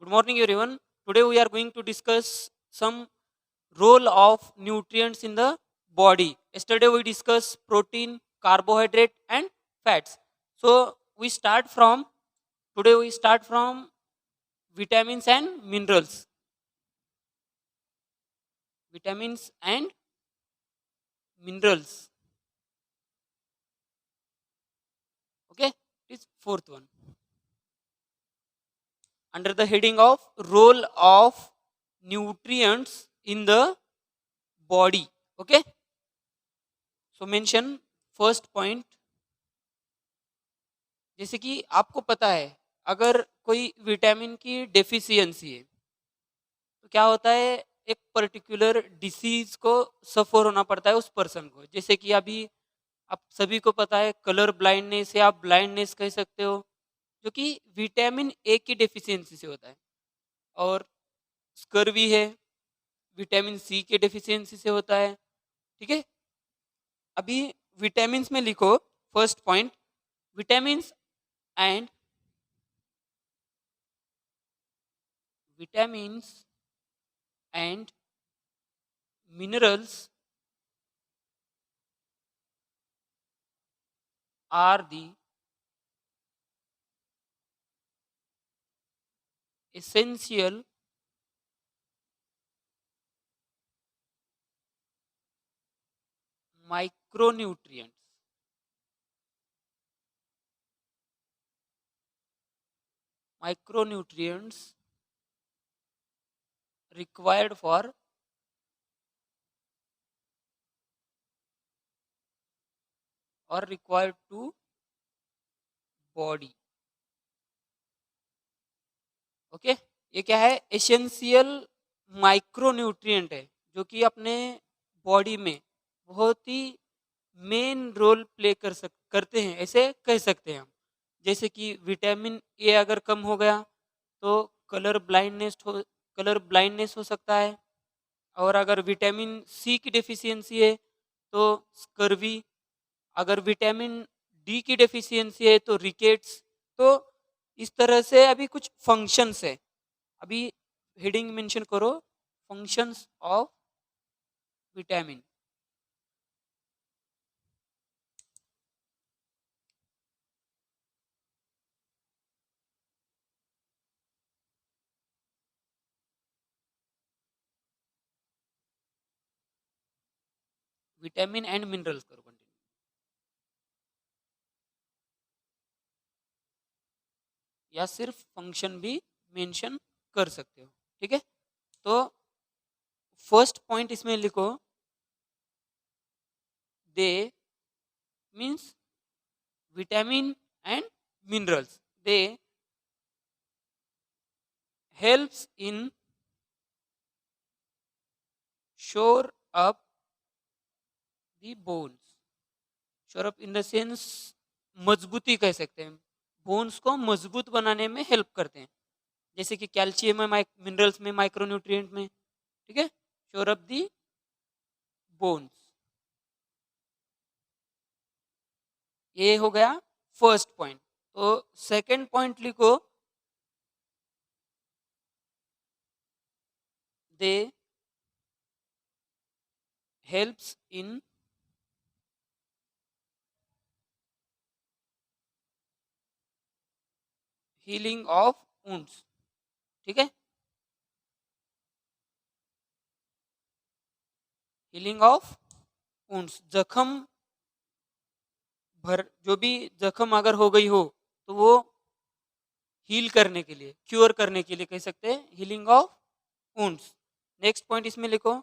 Good morning, everyone. Today we are going to discuss some role of nutrients in the body. Yesterday we discussed protein, carbohydrate, and fats. So we start from vitamins and minerals. Vitamins and minerals. Okay, this fourth one under the heading of role of nutrients in the body. Okay, so mention first point. जैसे कि आपको पता है अगर कोई vitamin की deficiency है तो क्या होता है, एक पर्टिकुलर डिसीज को सफर होना पड़ता है उस पर्सन को। जैसे कि अभी आप सभी को पता है कलर ब्लाइंडनेस या आप ब्लाइंडनेस कह सकते हो, जो कि विटामिन ए की डेफिशिएंसी से होता है। और स्कर्वी है, विटामिन सी के डेफिशिएंसी से होता है। ठीक है, अभी विटामिन में लिखो first point, vitamin and vitamins and minerals are the essential micronutrients required for or required to body. Okay, ये क्या है, एसेंशियल माइक्रोन्यूट्रिएंट है जो कि अपने बॉडी में बहुत ही मेन रोल प्ले करते हैं, ऐसे कह सकते हैं हम। जैसे कि विटामिन ए अगर कम हो गया तो कलर ब्लाइंडनेस हो सकता है। और अगर विटामिन सी की डेफिशिएंसी है तो स्कर्वी। अगर विटामिन डी की डेफिशिएंसी है तो रिकेट्स। तो इस तरह से अभी कुछ फंक्शंस है। अभी हेडिंग मेंशन करो, functions of vitamin. Vitamin and minerals करो कंटिन्यू, या सिर्फ फंक्शन भी मेंशन कर सकते हो। ठीक है, तो फर्स्ट पॉइंट इसमें लिखो, दे means vitamin and minerals, they helps in shore up the bones। shore up in the sense मजबूती कह सकते हैं, बोन्स को मजबूत बनाने में हेल्प करते हैं। जैसे कि कैल्शियम है मिनरल्स में, माइक्रोन्यूट्रिएंट में। ठीक है, shore up the बोन्स, ये हो गया फर्स्ट पॉइंट। तो सेकंड पॉइंट लिखो, दे helps in healing of wounds. ठीक है, हीलिंग ऑफ वुंड्स, जख्म भर, जो भी जख्म अगर हो गई हो तो वो हील करने के लिए, क्योर करने के लिए कह सकते हैं, healing of wounds. Next point इसमें लिखो,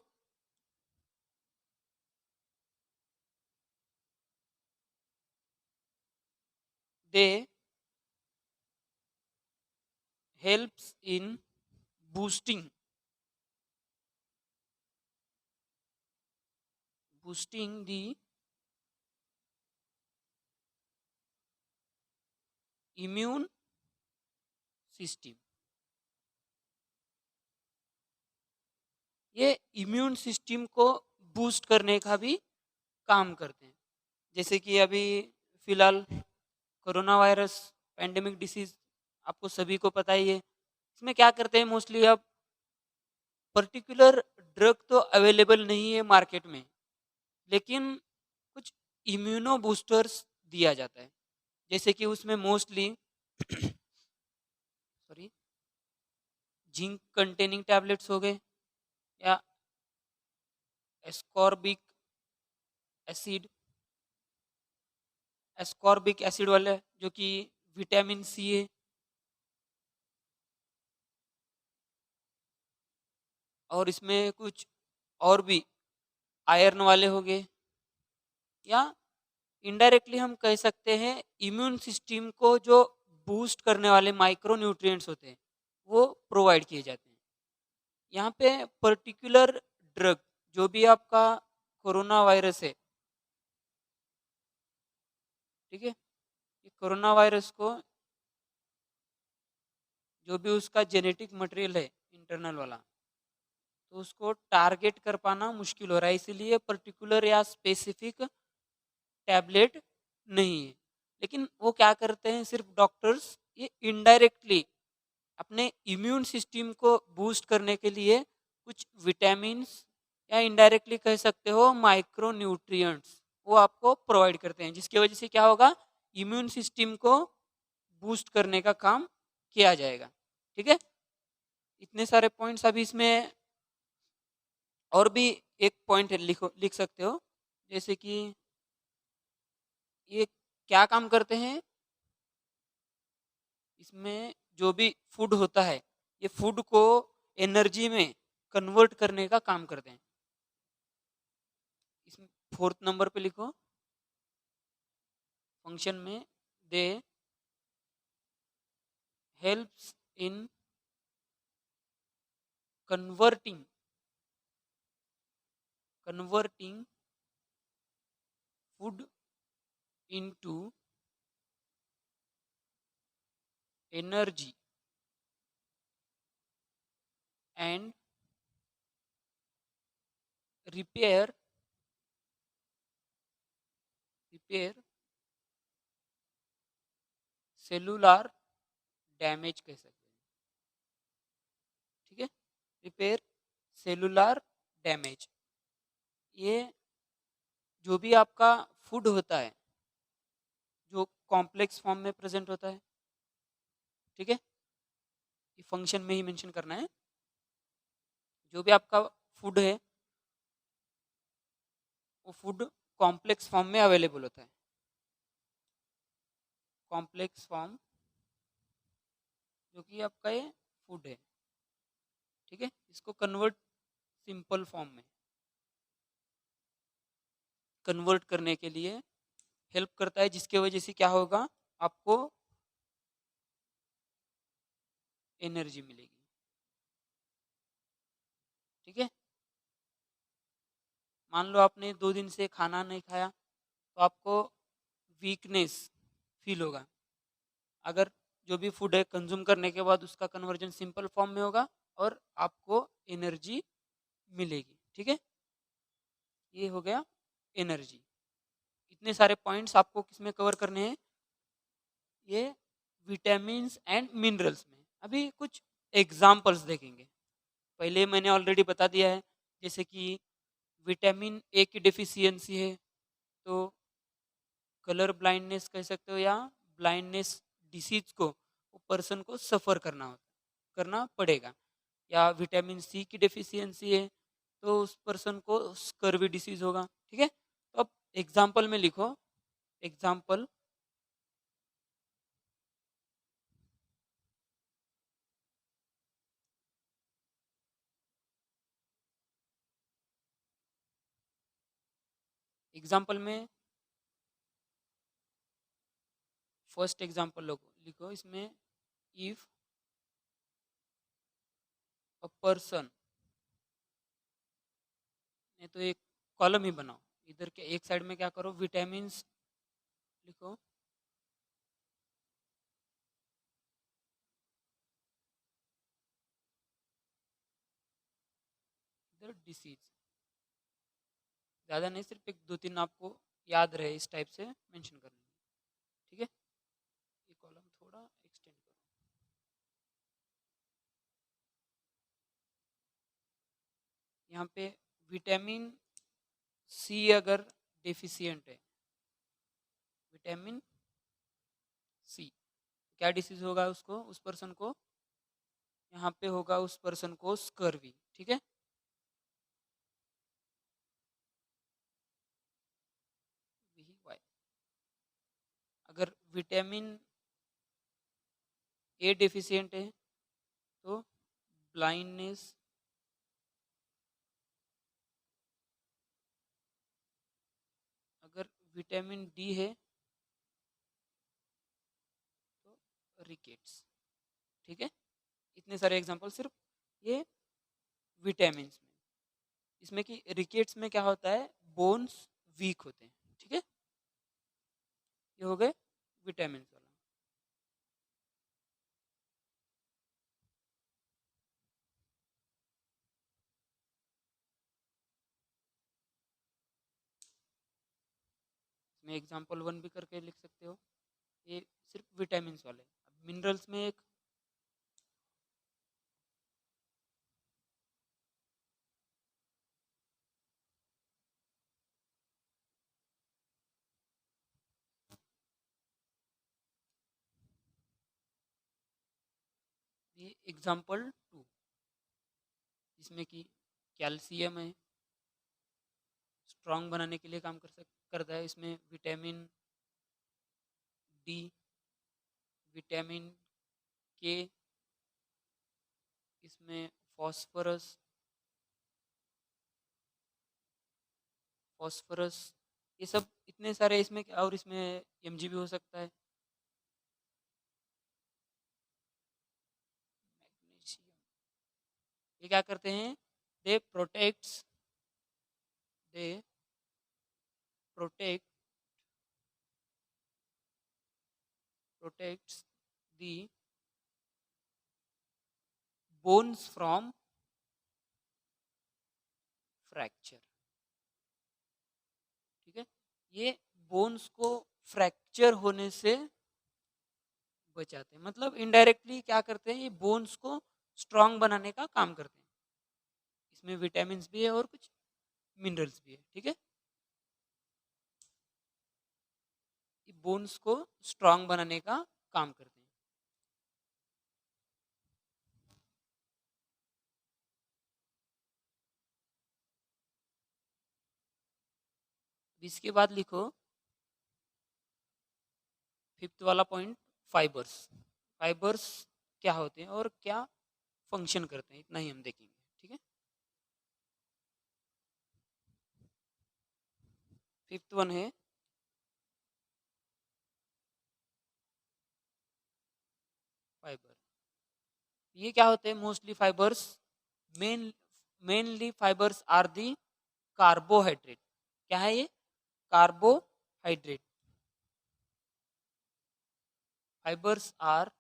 दे helps in boosting the immune system. ये इम्यून सिस्टम को बूस्ट करने का भी काम करते हैं। जैसे कि अभी फिलहाल कोरोना वायरस पैंडेमिक डिसीज आपको सभी को पता ही है, इसमें क्या करते हैं मोस्टली, अब पर्टिकुलर ड्रग तो अवेलेबल नहीं है मार्केट में, लेकिन कुछ इम्यूनो बूस्टर्स दिया जाता है, जैसे कि उसमें mostly sorry zinc containing tablets हो गए, या एस्कॉर्बिक एसिड, एस्कॉर्बिक एसिड वाले जो कि विटामिन सी है, और इसमें कुछ और भी आयरन वाले हो गए, या इनडायरेक्टली हम कह सकते हैं इम्यून सिस्टम को जो बूस्ट करने वाले माइक्रो न्यूट्रिएंट्स होते हैं वो प्रोवाइड किए जाते हैं। यहाँ पे पर्टिकुलर ड्रग जो भी आपका कोरोना वायरस है, ठीक है, ये कोरोना वायरस को जो भी उसका जेनेटिक मटेरियल है इंटरनल वाला, तो उसको टारगेट कर पाना मुश्किल हो रहा है, इसीलिए पर्टिकुलर या स्पेसिफिक टैबलेट नहीं है। लेकिन वो क्या करते हैं सिर्फ डॉक्टर्स, ये इनडायरेक्टली अपने इम्यून सिस्टम को बूस्ट करने के लिए कुछ विटामिन्स, या इनडायरेक्टली कह सकते हो माइक्रो न्यूट्रिएंट्स, वो आपको प्रोवाइड करते हैं, जिसकी वजह से क्या होगा, इम्यून सिस्टम को बूस्ट करने का काम किया जाएगा। ठीक है, इतने सारे पॉइंट्स अभी इसमें, और भी एक पॉइंट लिखो, लिख सकते हो, जैसे कि ये क्या काम करते हैं, इसमें जो भी फूड होता है ये फूड को एनर्जी में कन्वर्ट करने का काम करते हैं। इसमें फोर्थ नंबर पे लिखो, फंक्शन में they helps in converting food into energy and repair cellular damage कह सकते हैं। ठीक है, रिपेयर सेलुलर डैमेज, ये जो भी आपका फूड होता है जो कॉम्प्लेक्स फॉर्म में प्रेजेंट होता है, ठीक है, ये फंक्शन में ही मेंशन करना है, जो भी आपका फूड है वो फूड कॉम्प्लेक्स फॉर्म में अवेलेबल होता है, कॉम्प्लेक्स फॉर्म जो कि आपका ये फूड है, ठीक है, इसको कन्वर्ट सिंपल फॉर्म में कन्वर्ट करने के लिए हेल्प करता है, जिसके वजह से क्या होगा, आपको एनर्जी मिलेगी। ठीक है, मान लो आपने 2 दिन से खाना नहीं खाया तो आपको वीकनेस फील होगा, अगर जो भी फूड है कंज्यूम करने के बाद उसका कन्वर्जन सिंपल फॉर्म में होगा और आपको एनर्जी मिलेगी। ठीक है, ये हो गया एनर्जी। इतने सारे पॉइंट्स आपको किसमें कवर करने हैं, ये विटामिन्स एंड मिनरल्स में। अभी कुछ एग्जाम्पल्स देखेंगे, पहले मैंने ऑलरेडी बता दिया है, जैसे कि विटामिन ए की डेफिशिएंसी है तो कलर ब्लाइंडनेस कह सकते हो, या ब्लाइंडनेस डिसीज को वो पर्सन को सफ़र करना पड़ेगा, या विटामिन सी की डेफिशिएंसी है तो उस पर्सन को स्कर्वी डिसीज होगा। ठीक है, तो अब एग्जाम्पल में लिखो, एग्जाम्पल एग्जाम्पल में फर्स्ट एग्जाम्पल लिखो, इसमें इफ अ पर्सन, नहीं तो एक कॉलम ही बनाओ, इधर के एक साइड में क्या करो, विटामिन लिखो, इधर डिसीज, ज़्यादा नहीं, सिर्फ एक 2-3 आपको याद रहे इस टाइप से मेंशन कर लेंगे। ठीक है, ये कॉलम थोड़ा एक्सटेंड करो। यहाँ पे विटामिन सी अगर डेफिशिएंट है, विटामिन सी, क्या डिसीज होगा उसको, उस पर्सन को, यहाँ पे होगा उस पर्सन को स्कर्वी। ठीक है, VY। अगर विटामिन ए डेफिशिएंट है तो ब्लाइंडनेस, अगर विटामिन डी है तो रिकेट्स। ठीक है, इतने सारे एग्जांपल सिर्फ ये विटामिन में। इसमें कि रिकेट्स में क्या होता है, बोन्स वीक होते हैं। ठीक है, ये हो गए विटामिन वाला। इसमें एग्जांपल 1 भी करके लिख सकते हो, ये सिर्फ विटामिन वाले। अब मिनरल्स में एक ये एग्जांपल 2, जिसमें कि कैल्शियम है, स्ट्रांग बनाने के लिए काम करता है। इसमें विटामिन डी, विटामिन के, इसमें फॉस्फोरस, फॉस्फोरस, ये सब इतने सारे इसमें। और इसमें Mg भी हो सकता है, मैग्नीशियम। ये क्या करते हैं, they protects, they protect protects the bones from fracture. ठीक है, ये बोन्स को फ्रैक्चर होने से बचाते हैं। मतलब इनडायरेक्टली क्या करते हैं, ये बोन्स को स्ट्रांग बनाने का काम करते हैं। इसमें विटामिन भी है और कुछ मिनरल्स भी है। ठीक है, ये बोन्स को स्ट्रांग बनाने का काम करते हैं। इसके बाद लिखो फिफ्थ वाला पॉइंट, फाइबर्स। फाइबर्स क्या होते हैं और क्या फंक्शन करते हैं, इतना ही हम देखेंगे। ठीक है, फिफ्थ वन है फाइबर। ये क्या होते हैं, mostly fibres, mainly fibres are the carbohydrate. क्या है ये, carbohydrate. Fibres are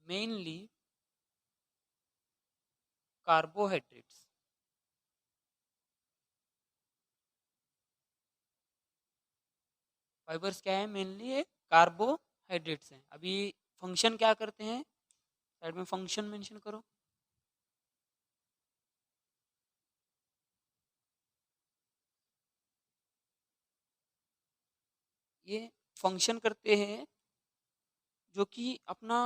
mainly carbohydrates. Fibres क्या है, मेनली ये कार्बोहाइड्रेट्स हैं। अभी फंक्शन क्या करते हैं, साइड में फंक्शन मेंशन करो। ये फंक्शन करते हैं जो कि अपना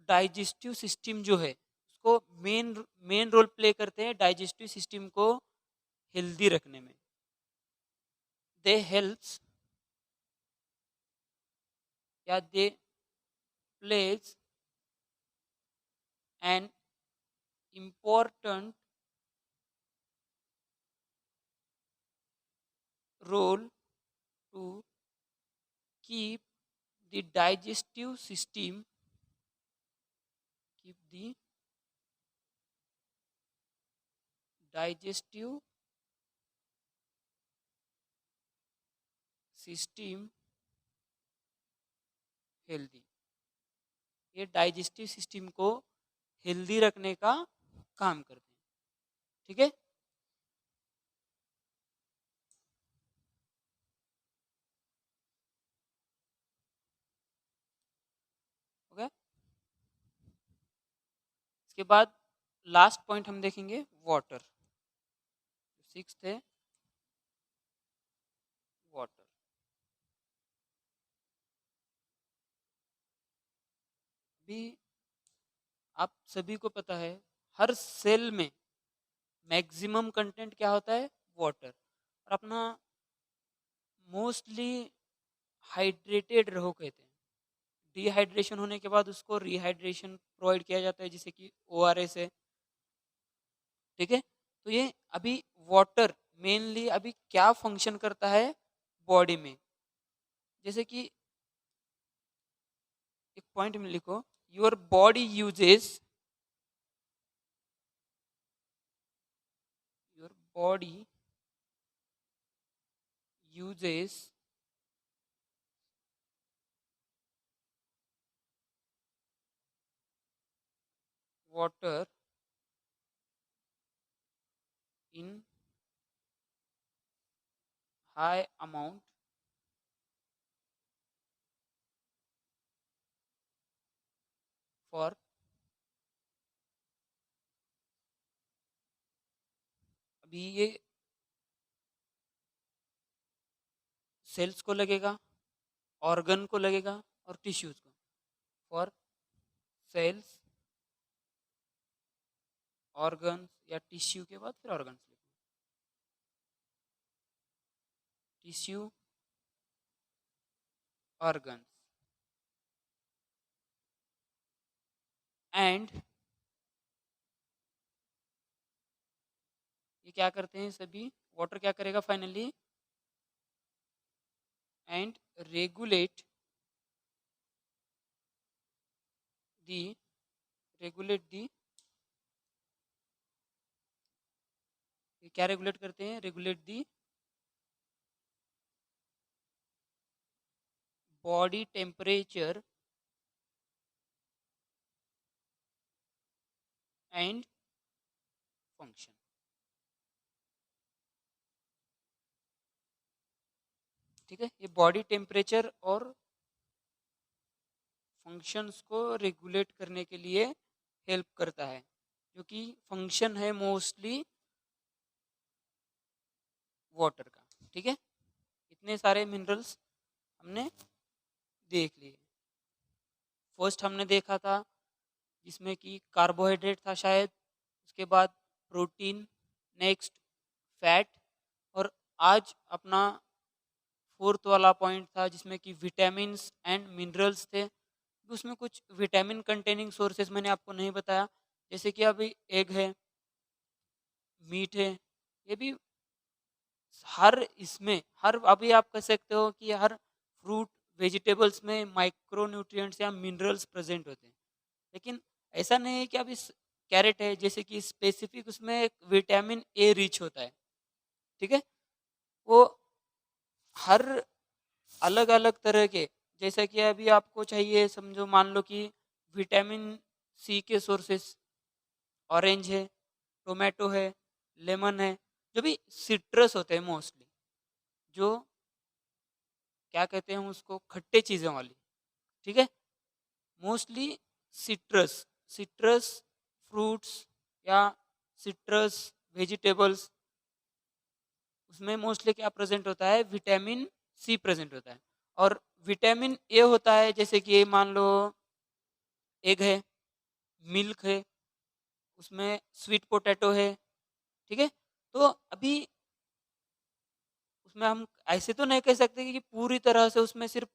डाइजेस्टिव सिस्टम जो है उसको मेन मेन रोल प्ले करते हैं डाइजेस्टिव सिस्टम को हेल्दी रखने में। दे हेल्प्स, या they plays an important role to keep the digestive system, keep the digestive system healthy. ये डाइजेस्टिव सिस्टम को हेल्दी रखने का काम करते हैं। ठीक है, ओके। उसके बाद लास्ट पॉइंट हम देखेंगे वाटर, सिक्स्थ है वाटर। भी आप सभी को पता है हर सेल में मैक्सिमम कंटेंट क्या होता है, वाटर। और अपना मोस्टली हाइड्रेटेड रहो कहते हैं। डिहाइड्रेशन होने के बाद उसको रिहाइड्रेशन प्रोवाइड किया जाता है, जैसे कि ORS है, ठीक है। तो ये अभी वाटर मेनली अभी क्या फंक्शन करता है बॉडी में, जैसे कि एक पॉइंट में लिखो, your body uses, your body uses water in high amount for, अभी ये सेल्स को लगेगा, ऑर्गन को लगेगा और टिश्यूज को। फॉर सेल्स, ऑर्गन्स या टिश्यू के बाद फिर ऑर्गन्स लिखो, टिश्यू ऑर्गन्स एंड, ये क्या करते हैं सभी, वाटर क्या करेगा finally, and regulate the, regulate the, ये क्या रेगुलेट करते हैं, regulate the body temperature and function. ठीक है, ये बॉडी टेम्परेचर और फंक्शंस को रेगुलेट करने के लिए हेल्प करता है, जो कि फंक्शन है मोस्टली वाटर का। ठीक है, इतने सारे मिनरल्स हमने देख लिए। फर्स्ट हमने देखा था जिसमें कि कार्बोहाइड्रेट था शायद, उसके बाद प्रोटीन, नेक्स्ट फैट, और आज अपना फोर्थ वाला पॉइंट था जिसमें कि विटामिन्स एंड मिनरल्स थे। उसमें कुछ विटामिन कंटेनिंग सोर्सेस मैंने आपको नहीं बताया, जैसे कि अभी एग है, मीट है, ये भी हर इसमें हर अभी आप कह सकते हो कि हर फ्रूट वेजिटेबल्स में माइक्रो न्यूट्रिएंट्स या मिनरल्स प्रेजेंट होते हैं। लेकिन ऐसा नहीं है कि अभी कैरेट है जैसे कि स्पेसिफिक उसमें विटामिन ए रिच होता है, ठीक है। वो हर अलग अलग तरह के, जैसा कि अभी आपको चाहिए समझो, मान लो कि विटामिन सी के सोर्सेस ऑरेंज है, टोमेटो है, लेमन है, जो भी सिट्रस होते हैं मोस्टली, जो क्या कहते हैं उसको, खट्टे चीज़ों वाली, ठीक है। मोस्टली सिट्रस, सिट्रस फ्रूट्स या सिट्रस वेजिटेबल्स, उसमें मोस्टली क्या प्रेजेंट होता है, विटामिन सी प्रेजेंट होता है। और विटामिन ए होता है, जैसे कि मान लो एग है, मिल्क है, उसमें स्वीट पोटैटो है, ठीक है। तो अभी उसमें हम ऐसे तो नहीं कह सकते कि पूरी तरह से उसमें सिर्फ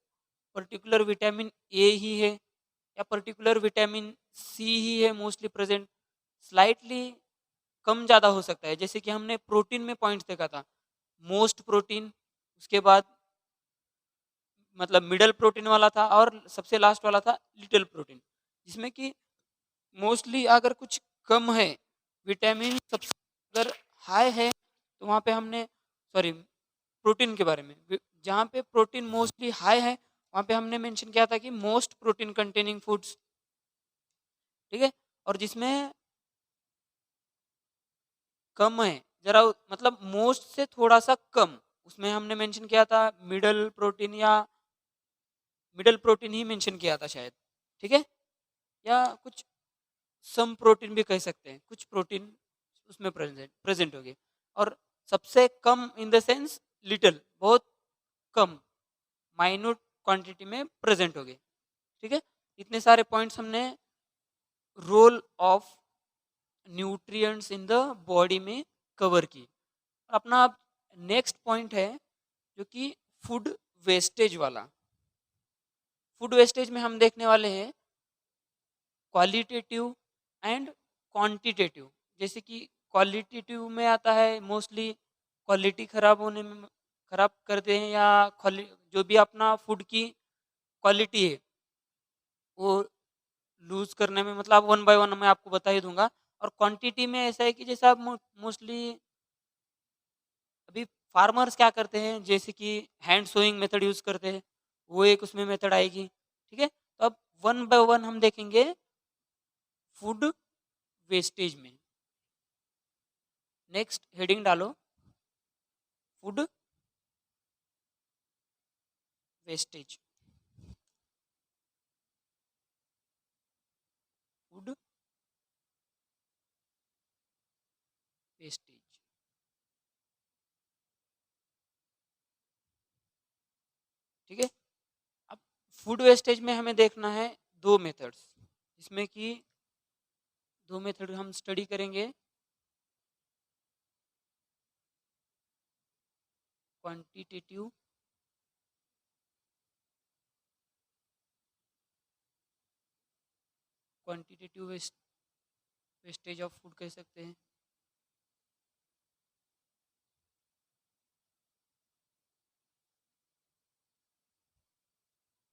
पर्टिकुलर विटामिन ए ही है या पर्टिकुलर विटामिन सी ही है मोस्टली प्रेजेंट, स्लाइटली कम ज़्यादा हो सकता है। जैसे कि हमने प्रोटीन में पॉइंट्स देखा था, मोस्ट प्रोटीन, उसके बाद मतलब मिडल प्रोटीन वाला था, और सबसे लास्ट वाला था लिटिल प्रोटीन, जिसमें कि मोस्टली अगर कुछ कम है विटामिन, सबसे अगर हाई है तो वहाँ पे हमने, सॉरी प्रोटीन के बारे में, जहाँ पे प्रोटीन मोस्टली हाई है वहाँ पे हमने मेंशन किया था कि मोस्ट प्रोटीन कंटेनिंग फूड्स, ठीक है। और जिसमें कम है जरा, मतलब मोस्ट से थोड़ा सा कम, उसमें हमने मेंशन किया था मिडल प्रोटीन, या मिडल प्रोटीन ही मेंशन किया था शायद, ठीक है, या कुछ सम प्रोटीन भी कह सकते हैं, कुछ प्रोटीन उसमें प्रेजेंट होगी। और सबसे कम इन द सेंस लिटिल, बहुत कम, माइन्यूट क्वांटिटी में प्रेजेंट होगी। ठीक है, इतने सारे पॉइंट्स हमने role of nutrients in the body में कवर की। अपना नेक्स्ट पॉइंट है जो कि फूड वेस्टेज वाला। फूड वेस्टेज में हम देखने वाले हैं क्वालिटेटिव एंड क्वांटिटेटिव। जैसे कि क्वालिटेटिव में आता है मोस्टली क्वालिटी खराब होने में, खराब करते हैं, या जो भी अपना फूड की क्वालिटी है वो लूज करने में, मतलब वन बाय वन मैं आपको बता ही दूंगा। और क्वांटिटी में ऐसा है कि जैसे आप मोस्टली अभी फार्मर्स क्या करते हैं, जैसे कि हैंड सोइंग मेथड यूज करते हैं, वो एक उसमें मेथड आएगी। ठीक है, तो अब वन बाय वन हम देखेंगे फूड वेस्टेज में। नेक्स्ट हेडिंग डालो, फूड वेस्टेज। Food wastage. ठीक है, अब फूड वेस्टेज में हमें देखना है दो मेथड्स, जिसमें कि दो मेथड हम स्टडी करेंगे, quantitative quantitative wastage of food कह सकते हैं।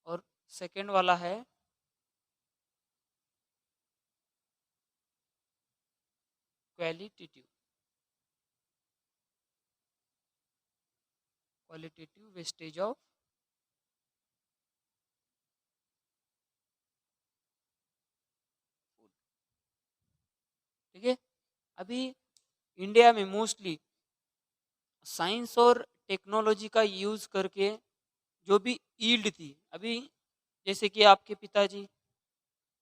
और सेकेंड वाला है qualitative qualitative wastage of food. ठीक है, अभी इंडिया में मोस्टली साइंस और टेक्नोलॉजी का यूज करके जो भी ईल्ड थी, अभी जैसे कि आपके पिताजी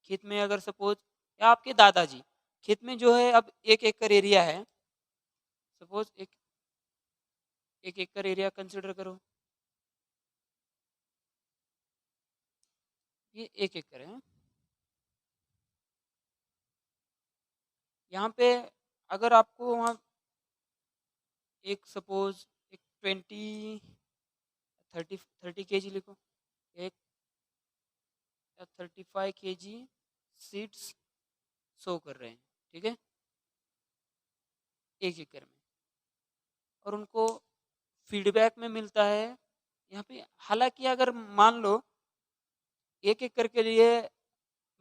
खेत में, अगर सपोज, या आपके दादाजी खेत में जो है, अब 1 एकड़ एरिया है, सपोज एक एकड़ एरिया कंसिडर करो, ये 1 एकड़ है। यहाँ पे अगर आपको वहाँ एक सपोज एक 30 30 के जी लिखो, एक 35 के जी सीड्स शो कर रहे हैं। ठीक है, 1 एकड़ में, और उनको फीडबैक में मिलता है यहाँ पे। हालांकि अगर मान लो 1 एकड़ के लिए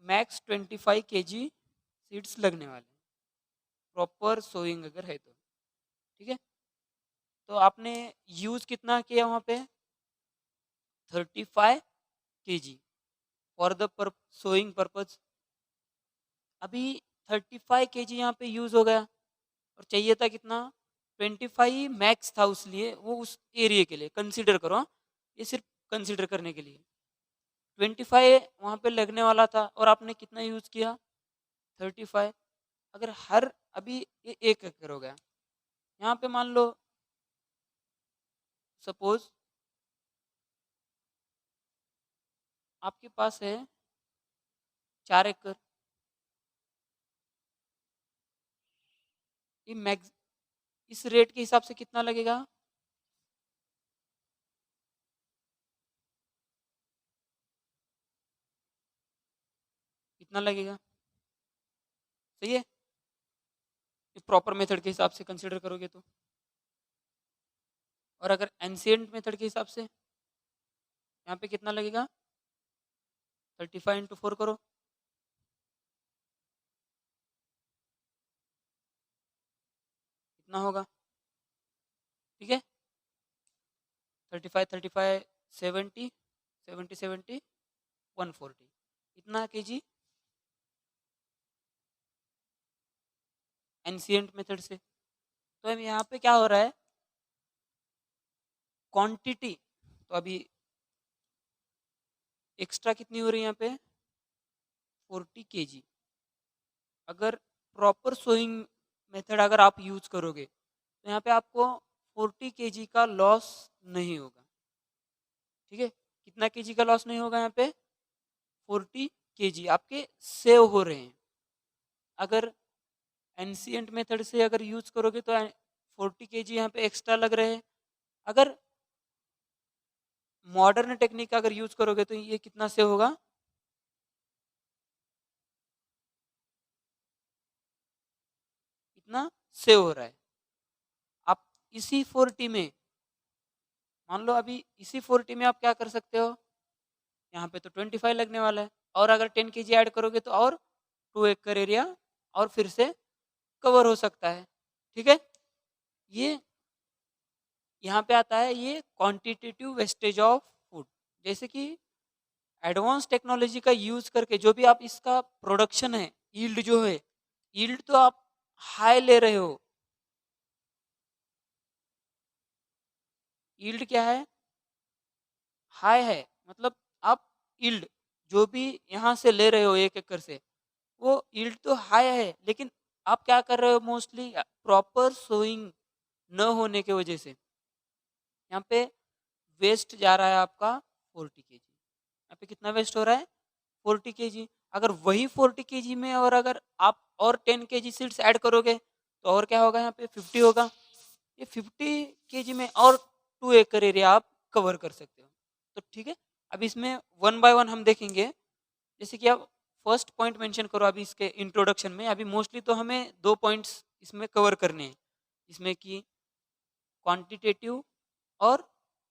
मैक्स 25 के जी सीड्स लगने वाले, प्रॉपर सोइंग अगर है तो। ठीक है, तो आपने यूज कितना किया वहाँ पे, 35 के जी फॉर द सोइंग पर्पज। अभी 35 के जी यहाँ पे यूज हो गया, और चाहिए था कितना, 25 मैक्स था, उसलिए वो उस एरिया के लिए कंसीडर करो, हाँ, ये सिर्फ कंसीडर करने के लिए 25 वहाँ पे लगने वाला था, और आपने कितना यूज किया, 35। अगर हर, अभी ये 1 एकड़ हो गया, यहाँ पे मान लो सपोज आपके पास है 4 एकड़, ये मैक्स, इस रेट के हिसाब से कितना लगेगा, कितना लगेगा, सही है, ये प्रॉपर मेथड के हिसाब से कंसिडर करोगे तो। और अगर एंशियंट मेथड के हिसाब से यहाँ पे कितना लगेगा, 35 × 4 करो, कितना होगा। ठीक है, 35 35 70 70 70 140, इतना के जी एंशियंट मेथड से। तो अब यहाँ पे क्या हो रहा है, क्वांटिटी, तो अभी एक्स्ट्रा कितनी हो रही है यहाँ पे, 40 के जी, अगर प्रॉपर सोइंग मेथड अगर आप यूज करोगे तो यहाँ पे आपको 40 केजी का लॉस नहीं होगा। ठीक है, कितना केजी का लॉस नहीं होगा यहाँ पे? 40 केजी आपके सेव हो रहे हैं। अगर एंशियंट मेथड से अगर यूज करोगे तो 40 केजी यहाँ पे एक्स्ट्रा लग रहे हैं। अगर मॉडर्न टेक्निक अगर यूज करोगे तो ये कितना सेव होगा? कितना सेव हो रहा है? आप इसी 40 में, मान लो अभी इसी 40 में आप क्या कर सकते हो, यहाँ पे तो 25 लगने वाला है, और अगर 10 केजी ऐड करोगे तो और 2 एकड़ एरिया और फिर से कवर हो सकता है। ठीक है, ये यहाँ पे आता है ये क्वांटिटेटिव वेस्टेज ऑफ फूड। जैसे कि एडवांस टेक्नोलॉजी का यूज करके जो भी आप इसका प्रोडक्शन है, यील्ड जो है, यील्ड तो आप हाई ले रहे हो। यील्ड क्या है? हाई है, मतलब आप यील्ड जो भी यहाँ से ले रहे हो 1 एकड़ से, वो यील्ड तो हाई है, लेकिन आप क्या कर रहे हो, मोस्टली प्रॉपर सोइंग न होने की वजह से यहाँ पे वेस्ट जा रहा है आपका 40 केजी। यहाँ पे कितना वेस्ट हो रहा है? 40 केजी। अगर वही 40 केजी में और अगर आप और 10 केजी सीड्स ऐड करोगे तो और क्या होगा, यहाँ पे 50 होगा। ये 50 केजी में और 2 एकड़ एरिया आप कवर कर सकते हो। तो ठीक है, अब इसमें वन बाय वन हम देखेंगे। जैसे कि आप फर्स्ट पॉइंट मेंशन करो अभी इसके इंट्रोडक्शन में। अभी मोस्टली तो हमें 2 पॉइंट्स इसमें कवर करने हैं, इसमें कि क्वांटिटेटिव और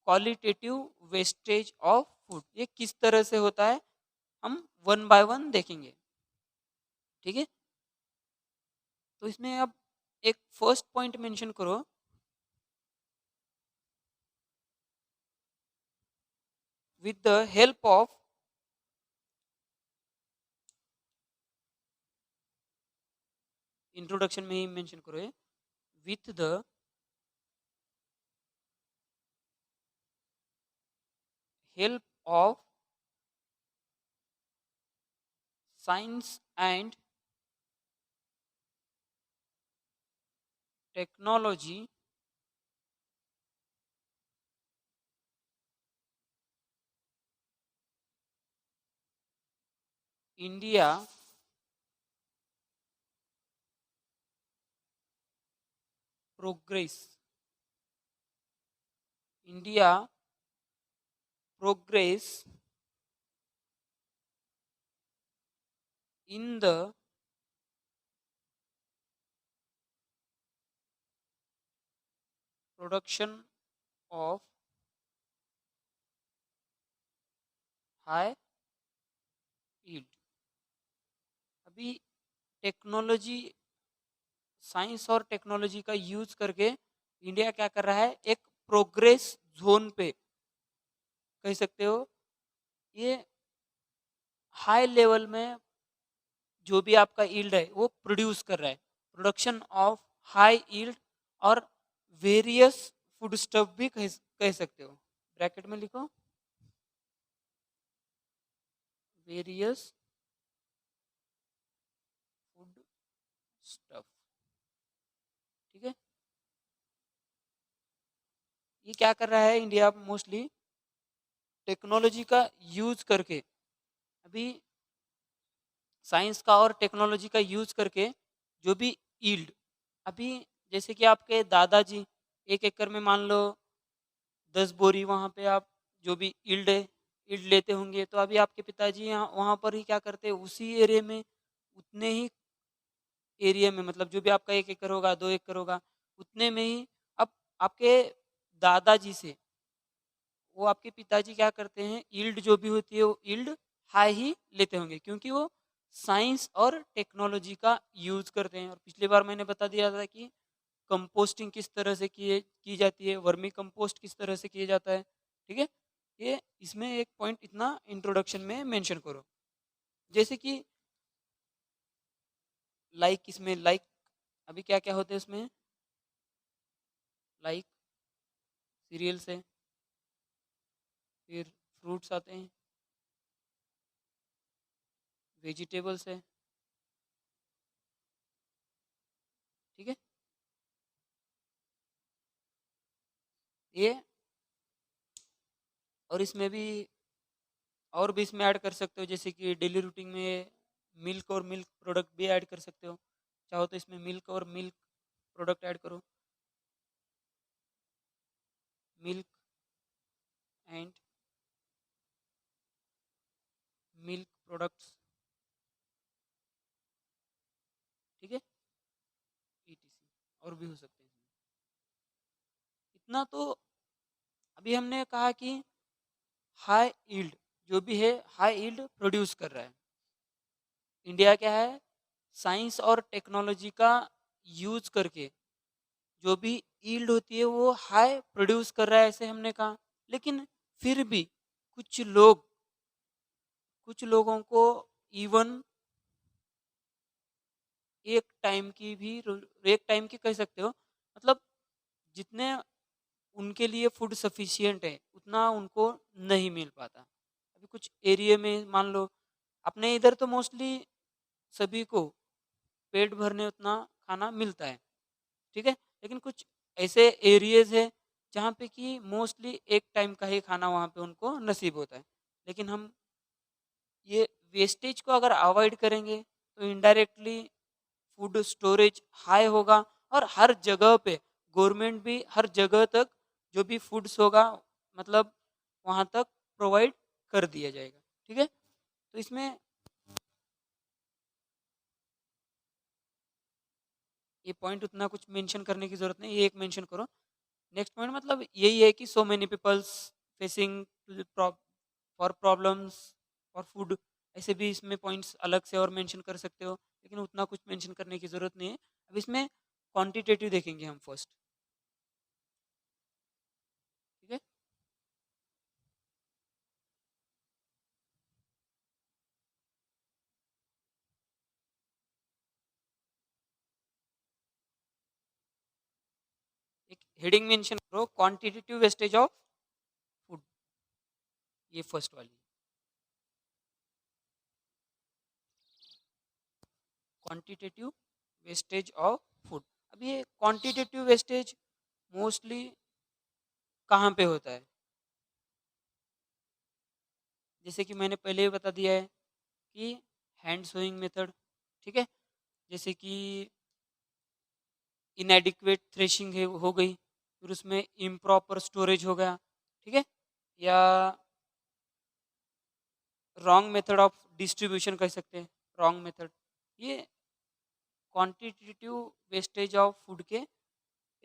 क्वालिटेटिव वेस्टेज ऑफ फूड, ये किस तरह से होता है हम वन बाय वन देखेंगे। ठीक है, तो इसमें अब एक फर्स्ट पॉइंट मेंशन करो, with the help of, introduction में ही मेंशन करो, with the help of science and technology, India progress, India progress in the production of high yield. अभी टेक्नोलॉजी, साइंस और टेक्नोलॉजी का यूज करके इंडिया क्या कर रहा है, एक प्रोग्रेस जोन पे कह सकते हो, ये हाई लेवल में जो भी आपका यील्ड है वो प्रोड्यूस कर रहा है। प्रोडक्शन ऑफ हाई यील्ड और वेरियस फूड स्टफ भी कह सकते हो। ब्रैकेट में लिखो वेरियस फूड स्टफ। ठीक है, ये क्या कर रहा है इंडिया मोस्टली टेक्नोलॉजी का यूज करके, अभी साइंस का और टेक्नोलॉजी का यूज करके जो भी यील्ड, अभी जैसे कि आपके दादाजी 1 एकड़ में मान लो 10 बोरी, वहाँ पे आप जो भी यील्ड है यील्ड लेते होंगे, तो अभी आपके पिताजी यहाँ वहाँ पर ही क्या करते हैं, उसी एरिया में, उतने ही एरिया में, मतलब जो भी आपका 1 एकड़ होगा 2 एकड़ होगा उतने में ही, अब आपके दादाजी से वो आपके पिताजी क्या करते हैं, यील्ड जो भी होती है वो यील्ड हाई ही लेते होंगे, क्योंकि वो साइंस और टेक्नोलॉजी का यूज करते हैं। और पिछली बार मैंने बता दिया था कि कंपोस्टिंग किस तरह से की जाती है, वर्मी कंपोस्ट किस तरह से किया जाता है। ठीक है, ये इसमें एक पॉइंट इतना इंट्रोडक्शन में मेंशन करो। जैसे कि लाइक, इसमें लाइक अभी क्या क्या होते हैं इसमें, लाइक सीरियल्स है, फिर फ्रूट्स आते हैं, वेजिटेबल्स है, ठीक है। ये और इसमें भी और भी इसमें ऐड कर सकते हो, जैसे कि डेली रूटीन में मिल्क और मिल्क प्रोडक्ट भी ऐड कर सकते हो। चाहो तो इसमें मिल्क और मिल्क प्रोडक्ट ऐड करो, मिल्क एंड मिल्क प्रोडक्ट्स, ठीक है, ईटीसी और भी हो सकते हैं इसमें। इतना तो अभी हमने कहा कि हाई यील्ड जो भी है हाई यील्ड प्रोड्यूस कर रहा है। इंडिया क्या है, साइंस और टेक्नोलॉजी का यूज करके जो भी यील्ड होती है वो हाई प्रोड्यूस कर रहा है, ऐसे हमने कहा। लेकिन फिर भी कुछ लोग, कुछ लोगों को इवन एक टाइम की कह सकते हो, मतलब जितने उनके लिए फूड सफिशिएंट है उतना उनको नहीं मिल पाता। अभी कुछ एरिया में मान लो, अपने इधर तो मोस्टली सभी को पेट भरने उतना खाना मिलता है, ठीक है। लेकिन कुछ ऐसे एरियाज है जहाँ पे कि मोस्टली एक टाइम का ही खाना वहाँ पे उनको नसीब होता है। लेकिन हम ये वेस्टेज को अगर अवॉइड करेंगे तो इनडायरेक्टली फूड स्टोरेज हाई होगा, और हर जगह पे गवर्नमेंट भी हर जगह तक जो भी फूड्स होगा मतलब वहाँ तक प्रोवाइड कर दिया जाएगा, ठीक है। तो इसमें ये पॉइंट उतना कुछ मेंशन करने की जरूरत नहीं, ये एक मेंशन करो। नेक्स्ट पॉइंट मतलब यही है कि so many peoples facing for problems for food, ऐसे भी इसमें पॉइंट्स अलग से और मेंशन कर सकते हो, लेकिन उतना कुछ मेंशन करने की ज़रूरत नहीं है। अब इसमें क्वांटिटेटिव देखेंगे हम फर्स्ट, ठीक है। एक हेडिंग मेंशन करो, क्वांटिटेटिव वेस्टेज ऑफ फूड, ये फर्स्ट वाली, क्वांटिटेटिव वेस्टेज ऑफ फूड। अब ये क्वांटिटेटिव वेस्टेज मोस्टली कहाँ पे होता है, जैसे कि मैंने पहले ही बता दिया है कि हैंड सोइंग मेथड, ठीक है। जैसे कि इनएडिक्वेट थ्रेशिंग हो गई, फिर उसमें इम्प्रॉपर स्टोरेज हो गया, ठीक है, या रॉन्ग मेथड ऑफ डिस्ट्रीब्यूशन कह सकते हैं, रॉन्ग मेथड। ये क्वांटिटेटिव वेस्टेज ऑफ फूड के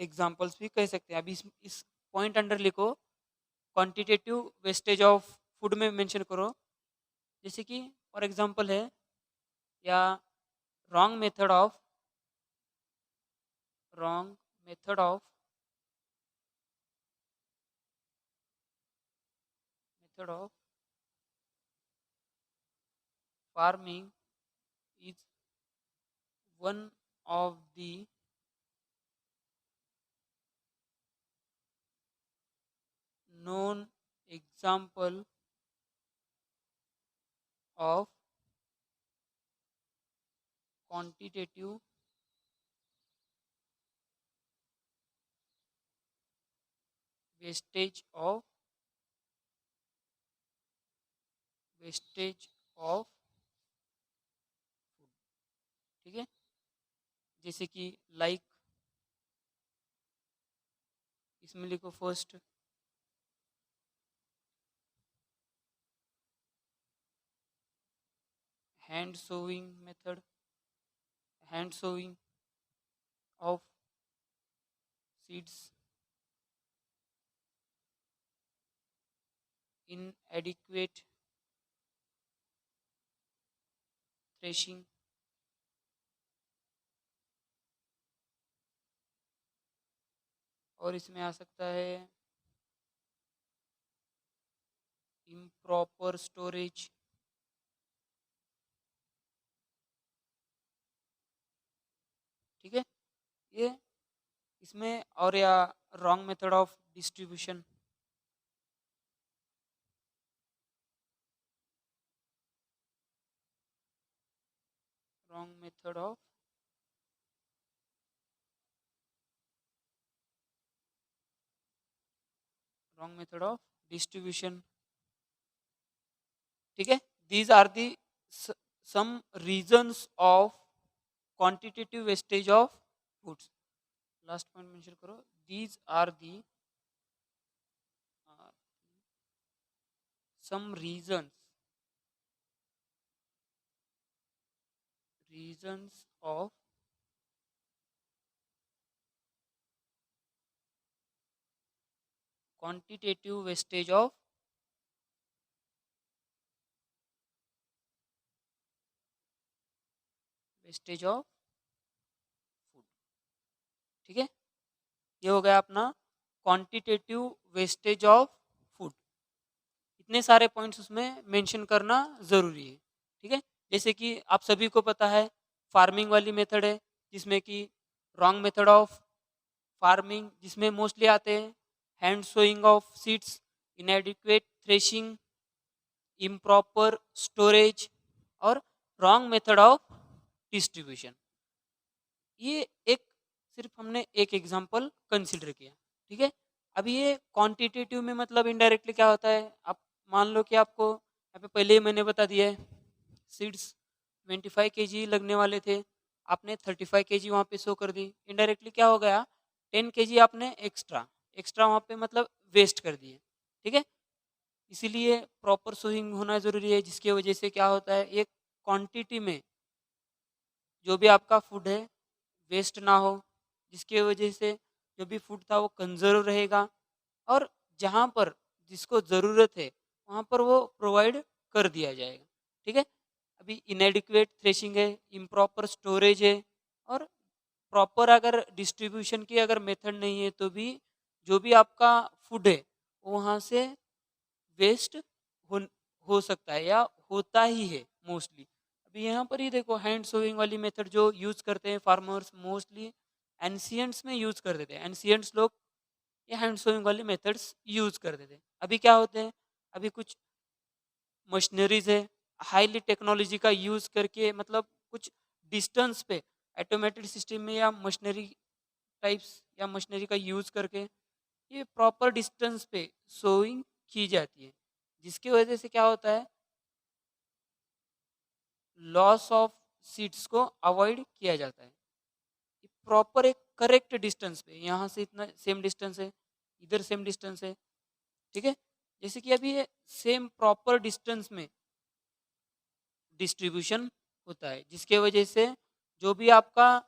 एग्जांपल्स भी कह सकते हैं। अभी इस पॉइंट अंडर लिखो, क्वांटिटेटिव वेस्टेज ऑफ फूड में मेंशन करो, जैसे कि फॉर एग्जांपल है, या wrong method of wrong method of method of farming is one of the known example of quantitative wastage of wastage of food, ठीक है। जैसे कि लाइक इसमें लिखो first, hand sowing method, hand sowing of seeds, inadequate threshing, और इसमें आ सकता है improper storage, ठीक है। ये इसमें और या wrong method of distribution, wrong method of wrong method of distribution. ठीक है, these are the some reasons of quantitative wastage of foods. Last point mention करो, these are the some reasons of quantitative wastage of food. ठीक है, ये हो गया अपना quantitative wastage of food. इतने सारे पॉइंट्स उसमें मेंशन करना ज़रूरी है. ठीक है, जैसे कि आप सभी को पता है फार्मिंग वाली मेथड है, जिसमें कि रॉन्ग मेथड ऑफ फार्मिंग जिसमें मोस्टली आते हैं hand sowing of seeds, inadequate threshing, improper storage और रॉन्ग मेथड ऑफ डिस्ट्रीब्यूशन. ये एक सिर्फ हमने एक एग्जांपल कंसिडर किया. ठीक है, अभी ये क्वांटिटेटिव में मतलब इनडायरेक्टली क्या होता है, आप मान लो कि आपको यहाँ पे पहले ही मैंने बता दिया है सीड्स 25 kg लगने वाले थे, आपने 35 kg वहाँ पे शो कर दी. इनडायरेक्टली क्या हो गया, 10 kg आपने एक्स्ट्रा वहाँ पे मतलब वेस्ट कर दिए. ठीक है, इसीलिए प्रॉपर सोइंग होना ज़रूरी है, जिसकी वजह से क्या होता है, एक क्वांटिटी में जो भी आपका फूड है वेस्ट ना हो, जिसकी वजह से जो भी फूड था वो कंजर्व रहेगा और जहाँ पर जिसको ज़रूरत है वहाँ पर वो प्रोवाइड कर दिया जाएगा. ठीक है, अभी इनएडिक्वेट थ्रेशिंग है, इम्प्रॉपर स्टोरेज है और प्रॉपर अगर डिस्ट्रीब्यूशन की अगर मेथड नहीं है तो भी जो भी आपका फूड है वो वहाँ से वेस्ट हो हो सकता है या होता ही है मोस्टली. अभी यहाँ पर ही देखो हैंड सोइंग वाली मेथड जो यूज़ करते हैं फार्मर्स मोस्टली एंशियंट्स में यूज़ करते थे. एंशियंट्स लोग ये हैंड सोइंग वाली मेथड्स यूज़ करते थे. अभी क्या होते हैं, अभी कुछ मशीनरीज है हाईली टेक्नोलॉजी का यूज़ करके मतलब कुछ डिस्टेंस पे ऑटोमेटेड सिस्टम में या मशीनरी टाइप्स या मशीनरी का यूज़ करके ये प्रॉपर डिस्टेंस पे सोइंग की जाती है, जिसकी वजह से क्या होता है, लॉस ऑफ सीड्स को अवॉइड किया जाता है. प्रॉपर एक करेक्ट डिस्टेंस पे, यहाँ से इतना सेम डिस्टेंस है, इधर सेम डिस्टेंस है. ठीक है, जैसे कि अभी ये सेम प्रॉपर डिस्टेंस में डिस्ट्रीब्यूशन होता है, जिसके वजह से जो भी आपका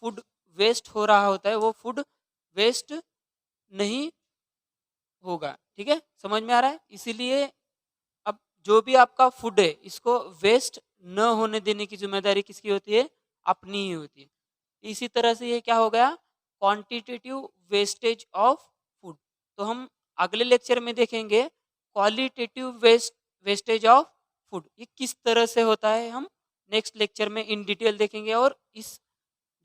फूड वेस्ट हो रहा होता है वो फूड वेस्ट नहीं होगा. ठीक है, समझ में आ रहा है. इसीलिए अब जो भी आपका फूड है इसको वेस्ट न होने देने की जिम्मेदारी किसकी होती है, अपनी ही होती है. इसी तरह से ये क्या हो गया, क्वांटिटेटिव वेस्टेज ऑफ फूड. तो हम अगले लेक्चर में देखेंगे क्वालिटेटिव वेस्टेज ऑफ फूड, ये किस तरह से होता है हम नेक्स्ट लेक्चर में इन डिटेल देखेंगे. और इस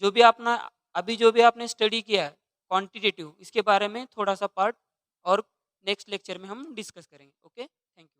जो भी अपना अभी जो भी आपने स्टडी किया है क्वांटिटेटिव, इसके बारे में थोड़ा सा पार्ट और नेक्स्ट लेक्चर में हम डिस्कस करेंगे. Okay, thank you.